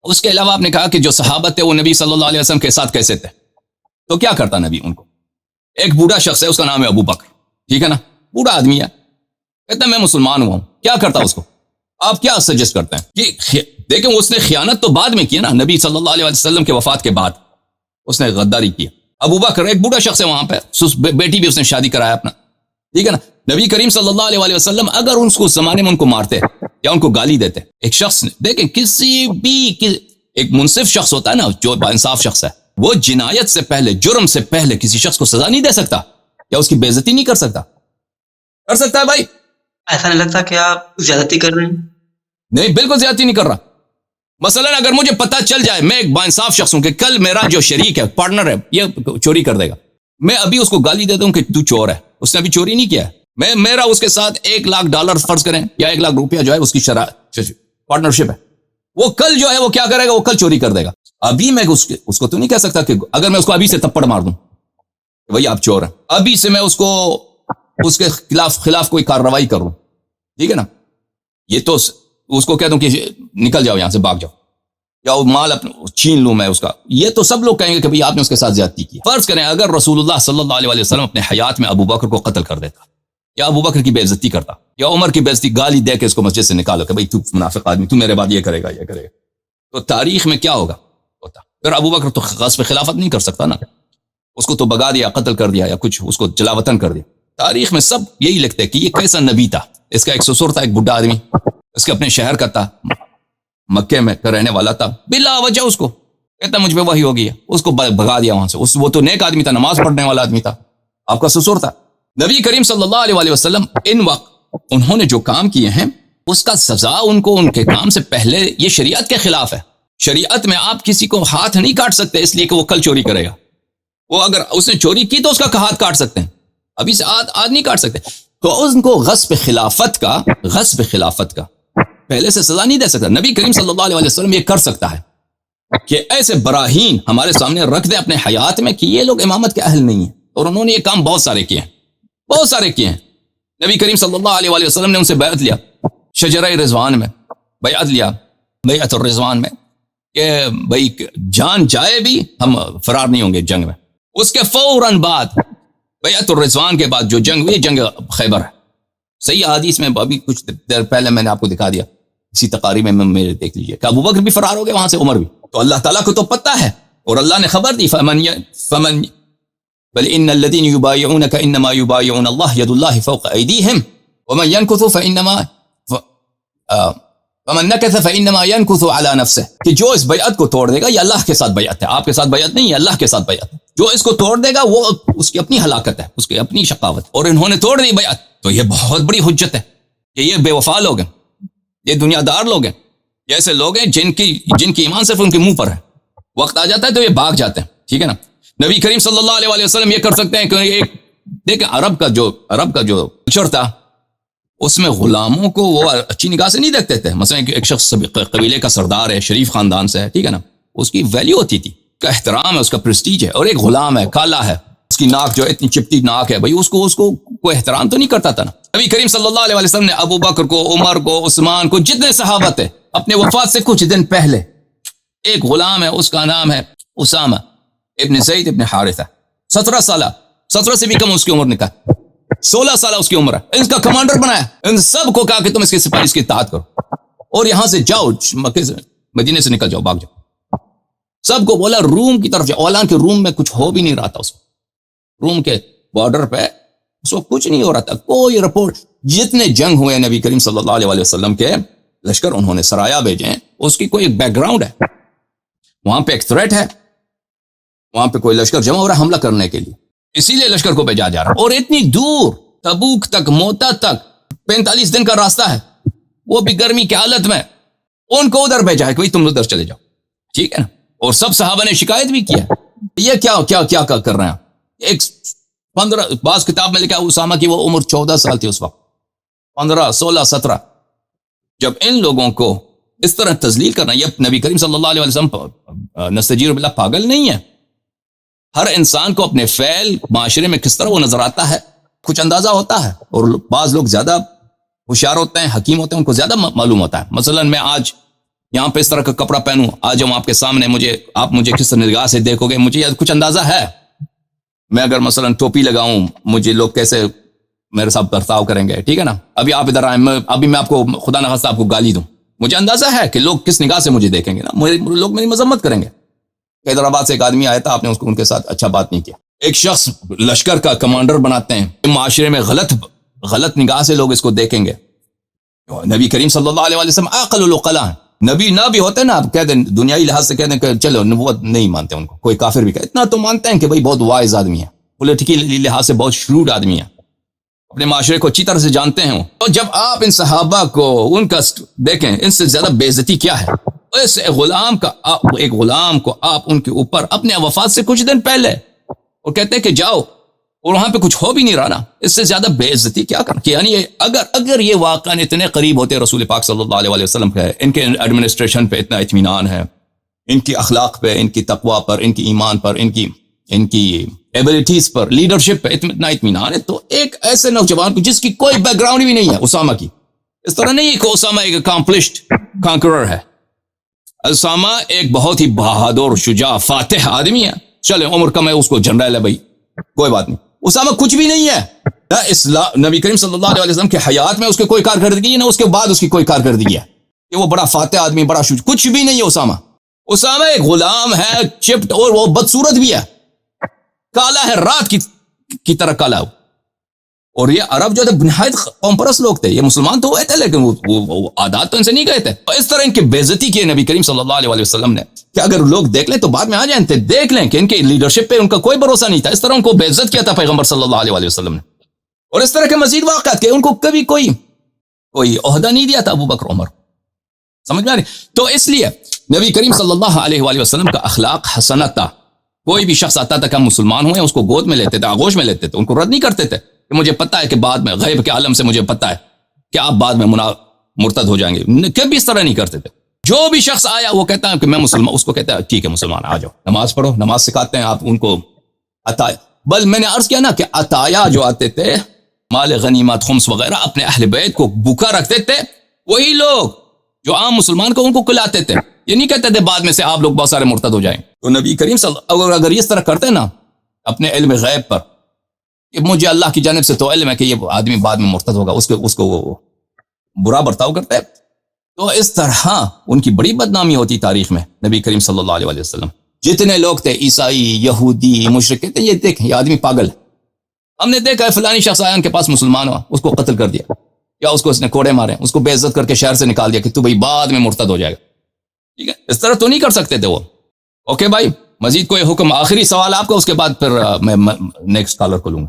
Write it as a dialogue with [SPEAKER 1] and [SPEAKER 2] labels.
[SPEAKER 1] اس کے علاوہ آپ نے کہا کہ جو صحابہ تھے وہ نبی صلی اللہ علیہ وسلم کے ساتھ کیسے تھے، تو کیا کرتا نبی ان کو؟ ایک بوڑھا شخص ہے، اس کا نام ہے ابو بکر، ٹھیک ہے نا، بوڑھا آدمی ہے، کہتا ہے میں مسلمان ہوا ہوں، کیا کرتا اس کو؟ آپ کیا سجیسٹ کرتے ہیں کہ دیکھیں اس نے خیانت تو بعد میں کی نا، نبی صلی اللہ علیہ وسلم کے وفات کے بعد اس نے غداری کی۔ ابو بکر ایک بوڑھا شخص ہے وہاں پہ، بیٹی بھی اس نے شادی کرایا اپنا، ٹھیک ہے نا۔ نبی کریم صلی اللہ علیہ وسلم اگر ان کو زمانے میں ان کو مارتے یا ان کو گالی دیتے، ایک شخص نے دیکھیں کسی بھی ایک منصف شخص ہوتا ہے نا، جو باانصاف شخص ہے، وہ جنایت سے پہلے، جرم سے پہلے کسی شخص کو سزا نہیں دے سکتا یا اس کی بے عزتی نہیں کر سکتا؟ کر سکتا ہے بھائی؟
[SPEAKER 2] ایسا نہیں لگتا کہ آپ زیادتی کر رہے ہیں؟
[SPEAKER 1] نہیں، بالکل زیادتی نہیں کر رہا۔ مثلا اگر مجھے پتہ چل جائے، میں ایک باانصاف شخص ہوں کہ کل میرا جو شریک ہے، پارٹنر ہے، یہ چوری کر دے گا، میں ابھی اس کو گالی دیتا ہوں کہ تو چور ہے، اس نے ابھی چوری نہیں کیا ہے، میرا اس کے ساتھ $1,00,000 فرض کریں یا $1,00,000 جو ہے اس کی پارٹنرشپ ہے، وہ کل جو ہے وہ کیا کرے گا، وہ کل چوری کر دے گا۔ ابھی میں اس کو تو نہیں کہہ سکتا کہ اگر میں اس کو ابھی سے تپڑ مار دوں بھئی آپ چور ہیں، ابھی سے میں اس کو اس کے خلاف کوئی کارروائی کروں، ٹھیک ہے نا، یہ تو اس کو کہہ دوں کہ نکل جاؤ یہاں سے، بھاگ جاؤ، یا وہ مال چھین لوں میں اس کا، یہ تو سب لوگ کہیں گے کہ بھئی آپ نے اس کے ساتھ زیادتی کی۔ فرض کریں اگر رسول اللہ صلی اللہ علیہ وسلم اپنے حیات میں ابو بکر کو قتل کر دیتا، یا ابو بکر کی بے عزتی کرتا، یا عمر کی بے عزتی، گالی دے کے اس کو مسجد سے نکالو کہ بھئی تو منافق آدمی، تو میرے بعد یہ کرے گا، تو تاریخ میں کیا ہوگا؟ پھر ابو بکر تو غصب خلافت نہیں کر سکتا نا، اس کو تو بگا دیا، قتل کر دیا، یا کچھ اس کو جلا وطن کر دیا۔ تاریخ میں سب یہی لکھتے ہیں کہ یہ کیسا نبی تھا، اس کا ایک سسر تھا، ایک بڈھا آدمی، اس کے اپنے شہر کا تھا، مکے میں کا رہنے والا تھا، بلا وجہ اس کو کہتا مجھ پہ وحی ہو گئی ہے، اس کو بھگا دیا وہاں سے، وہ تو نیک آدمی تھا، نماز پڑھنے والا آدمی تھا، آپ کا سسر تھا۔ نبی کریم صلی اللہ علیہ وسلم ان وقت انہوں نے جو کام کیے ہیں اس کا سزا ان کو ان کے کام سے پہلے، یہ شریعت کے خلاف ہے۔ شریعت میں آپ کسی کو ہاتھ نہیں کاٹ سکتے اس لیے کہ وہ کل چوری کرے گا، وہ اگر اس نے چوری کی تو اس کا ہاتھ کاٹ سکتے ہیں، ابھی سے آج نہیں کاٹ سکتے، تو ان کو غصب خلافت کا پہلے سے سزا نہیں دے سکتا۔ نبی کریم صلی اللہ علیہ وسلم یہ کر سکتا ہے کہ ایسے براہین ہمارے سامنے رکھ دے اپنے حیات میں کہ یہ لوگ امامت کے اہل نہیں ہیں، اور انہوں نے یہ کام بہت سارے کیے ہیں۔ نبی کریم صلی اللہ علیہ وسلم نے ان سے بیعت لیا، شجرہ رضوان میں بیعت لیا، بیعت الرضوان میں، کہ بھئی جان جائے بھی ہم فرار نہیں ہوں گے جنگ میں۔ اس کے فوراً بعد بیعت الرضوان کے بعد جو جنگ ہوئی، جنگ خیبر ہے، صحیح حدیث میں ابھی کچھ دیر پہلے میں نے آپ کو دکھا دیا، اسی تقاریر میں میرے دیکھ لیجئے کہ ابو بکر بھی فرار ہو گئے وہاں سے، عمر بھی، تو اللہ تعالیٰ کو تو پتہ ہے، اور اللہ نے خبر دی، فمن بل ان الذين يبايعونك انما يبايعون الله يد الله فوق ايديهم ومن ينكث فمن نكث فانما ينكث على نفسه، کہ جو اس بیعت کو توڑ دے گا، یہ اللہ کے ساتھ بیعت ہے، آپ کے ساتھ بیعت نہیں ہے، اللہ کے ساتھ بیعت ہے، جو اس کو توڑ دے گا وہ اس کی اپنی ہلاکت ہے، اس کی اپنی شقاوت، اور انہوں نے توڑ دی بیعت، تو یہ بہت بڑی حجت ہے کہ یہ بے وفا لوگ ہیں، یہ دنیا دار لوگ ہیں، یہ ایسے لوگ ہیں جن کی ایمان صرف ان کے منہ پر ہے، وقت آ جاتا ہے تو یہ بھاگ جاتے ہیں، ٹھیک ہے نا۔ نبی کریم صلی اللہ علیہ وسلم یہ کر سکتے ہیں کہ ایک دیکھیں عرب کا جو کلچر تھا، اس میں غلاموں کو وہ اچھی نگاہ سے نہیں دیکھتے تھے، مثلا ایک شخص قبیلے کا سردار ہے، شریف خاندان سے ہے، ٹھیک ہے نا، اس کی ویلیو ہوتی تھی، کا احترام ہے، اس کا پریسٹیج ہے، اور ایک غلام ہے، کالا ہے، اس کی ناک جو اتنی چپٹی ناک ہے، بھئی اس کو کوئی احترام تو نہیں کرتا تھا نا۔ نبی کریم صلی اللہ علیہ وسلم نے ابو بکر کو، عمر کو، عثمان کو، جتنے صحابہ تھے، اپنے وفات سے کچھ دن پہلے، ایک غلام ہے، اس کا نام ہے اسامہ ابن زید ابن حارثہ، 17 سے بھی کم اس کی عمر نکال، 16 سالہ اس کی عمر ہے، اس کا کمانڈر بنایا، ان سب کو کہا کہ تم اس کے سپاہی اس کی اطاعت کرو، اور یہاں سے جاؤ، مدینے سے نکل جاؤ، بھاگ جاؤ، سب کو بولا روم کی طرف جاؤ، حالانکہ روم میں کچھ ہو بھی نہیں رہا تھا، اس روم کے بارڈر پہ اس کو کچھ نہیں ہو رہا تھا، کوئی رپورٹ، جتنے جنگ ہوئے نبی کریم صلی اللہ علیہ وسلم کے لشکر انہوں نے سرایا بھیجے ہیں، اس کی کوئی ایک بیک گراؤنڈ ہے، وہاں پہ ایک تھریٹ ہے، وہاں پہ کوئی لشکر جمع ہو رہا ہے حملہ کرنے کے لیے، اسی لیے لشکر کو بھیجا جا رہا ہے، اور اتنی دور تبوک تک، موتا تک 45 دن کا راستہ ہے، وہ بھی گرمی کی حالت میں، ان کو ادھر بھیجا ہے کہ تم ادھر چلے جاؤ، ٹھیک ہے نا، اور سب صحابہ نے شکایت بھی کیا، یہ کیا کر رہے ہیں، ایک 15 بعض کتاب میں لکھا اسامہ کی وہ عمر 14 سال تھی اس وقت، 15 16 17، جب ان لوگوں کو اس طرح تذلیل کرنا، یہ نبی کریم صلی اللہ علیہ وسلم نستجیر باللہ پاگل نہیں ہے، ہر انسان کو اپنے فعل معاشرے میں کس طرح وہ نظر آتا ہے کچھ اندازہ ہوتا ہے، اور بعض لوگ زیادہ ہوشیار ہوتے ہیں، حکیم ہوتے ہیں، ان کو زیادہ معلوم ہوتا ہے۔ مثلا میں آج یہاں پہ اس طرح کا کپڑا پہنوں, آ جاؤں آپ کے سامنے, آپ مجھے کس نگاہ سے دیکھو گے, مجھے کچھ اندازہ ہے. میں اگر مثلا ٹوپی لگاؤں, مجھے لوگ کیسے میرے ساتھ برتاؤ کریں گے, ٹھیک ہے نا. ابھی آپ ادھر آئیں, ابھی میں آپ کو خدا نخواستہ آپ کو گالی دوں, مجھے اندازہ ہے کہ لوگ کس نگاہ سے مجھے دیکھیں گے نا, لوگ میری مذمت کریں گے. حیدرآباد سے ایک آدمی آیا تھا, آپ نے ان کے ساتھ اچھا بات نہیں کیا. ایک شخص لشکر کا کمانڈر بناتے ہیں, معاشرے میں غلط نگاہ سے لوگ اس کو دیکھیں گے. نبی کریم صلی اللہ علیہ وسلم عاقل العقلاء, نبی نہ بھی ہوتے نا, آپ کہہ دیں دنیائی لحاظ سے کہہ دیں کہ چلو نبوت نہیں مانتے ان کو, کوئی کافر بھی کہے, اتنا تو مانتے ہیں کہ بھئی بہت وائز آدمی ہے, پولیٹیکل لحاظ سے بہت شروڈ آدمی ہے, اپنے معاشرے کو اچھی طرح سے جانتے ہیں. تو جب آپ ان صحابہ کو ان کا دیکھیں, ان سے زیادہ بے عزتی کیا ہے. اس ایک غلام کو آپ ان کے اوپر اپنے وفات سے کچھ دن پہلے اور کہتے ہیں کہ جاؤ, اور وہاں پہ کچھ ہو بھی نہیں رہا نا, اس سے زیادہ بے عزتی کیا کرنا. یعنی اگر یہ واقعہ اتنے قریب ہوتے رسول پاک صلی اللہ علیہ وسلم پہ, ان کے ایڈمنسٹریشن پہ اتنا اطمینان ہے, ان کی اخلاق پہ, ان کی تقوی پر, ان کی ایمان پر, ان کی ایبلٹیز پر, لیڈرشپ پہ اتنا اطمینان ہے, تو ایک ایسے نوجوان کو جس کی کوئی بیک گراؤنڈ بھی نہیں ہے, اسامہ کی, اس طرح نہیں کہ اسامہ ایک اکمپلشڈ کانکرر ہے. اسامہ ایک بہت ہی بہادر, شجاع, فاتح آدمی ہے. چلے عمر کم ہے, اس کو جنرل ہے بھائی, کوئی بات نہیں. اسامہ کچھ بھی نہیں ہے, نہ اسلام نبی کریم صلی اللہ علیہ وسلم کے حیات میں اس کے کوئی کارکردگی ہے, نہ اس کے بعد اس کی کوئی کارکردگی ہے کہ وہ بڑا فاتح آدمی, بڑا شجاع, کچھ بھی نہیں ہے اسامہ. اسامہ ایک غلام ہے, چپٹ, اور وہ بدصورت بھی ہے, کالا ہے, رات کی طرح کالا ہے. اور یہ عرب جو تھے نہایت قوم پرست لوگ تھے, یہ مسلمان تو ہوئے تھے لیکن وہ عادات تو ان سے نہیں گئے تھے. اس طرح ان کی بے عزتی کی نبی کریم صلی اللہ علیہ وسلم نے کہ اگر لوگ دیکھ لیں تو بعد میں آ جائیں, دیکھ لیں کہ ان کی لیڈرشپ پہ ان کا کوئی بھروسہ نہیں تھا. اس طرح ان کو بے عزت کیا تھا پیغمبر صلی اللہ علیہ وسلم نے. اور اس طرح کے مزید واقعات کہ ان کو کبھی کوئی عہدہ نہیں دیا تھا ابو بکر عمر, سمجھ میں آ رہی. تو اس لیے نبی کریم صلی اللہ علیہ وسلم کا اخلاق حسنہ تھا. کوئی بھی شخص آتا تھا کہ ہم مسلمان ہوئے, اس کو گود میں لیتے تھے, آغوش میں لیتے تھے, ان کو رد نہیں کرتے تھے کہ مجھے پتا ہے کہ بعد میں غیب کے عالم سے مجھے پتا ہے کہ آپ بعد میں مرتد ہو جائیں گے. کبھی اس طرح نہیں کرتے تھے. جو بھی شخص آیا وہ کہتا ہے کہ میں مسلمان, اس کو کہتا ہے ٹھیک ہے مسلمان, آ جاؤ, نماز پڑھو, نماز سکھاتے ہیں آپ ان کو عطایا. بل میں نے عرض کیا نا کہ عطایا جو آتے تھے, مال غنیمت, خمس وغیرہ, اپنے اہل بیت کو بھوکا رکھتے تھے, وہی لوگ جو عام مسلمان کو ان کو کھلاتے تھے. یہ نہیں کہتے تھے بعد میں سے آپ لوگ بہت سارے مرتد ہو جائیں. تو نبی کریم صلی اللہ علیہ وسلم اگر اس طرح کرتے نا اپنے علم غیب پر کہ مجھے اللہ کی جانب سے تو علم ہے کہ یہ آدمی بعد میں مرتد ہوگا, اس کو وہ برا برتاؤ کرتا ہے, تو اس طرح ان کی بڑی بدنامی ہوتی تاریخ میں. نبی کریم صلی اللہ علیہ وسلم جتنے لوگ تھے, عیسائی, یہودی, مشرک, کہتے ہیں یہ دیکھ یہ آدمی پاگل ہے. ہم نے دیکھا ہے فلانی شخص آیا ان کے پاس مسلمان ہوا, اس کو قتل کر دیا, یا اس نے کوڑے مارے, اس کو بے عزت کر کے شہر سے نکال دیا کہ تو بھائی بعد میں مرتد ہو جائے گا. ٹھیک ہے, اس طرح تو نہیں کر سکتے تھے وہ. اوکے بھائی, مزید کوئی حکم, آخری سوال آپ کا, اس کے بعد پھر میں نیکسٹ کالر کو لوں گا.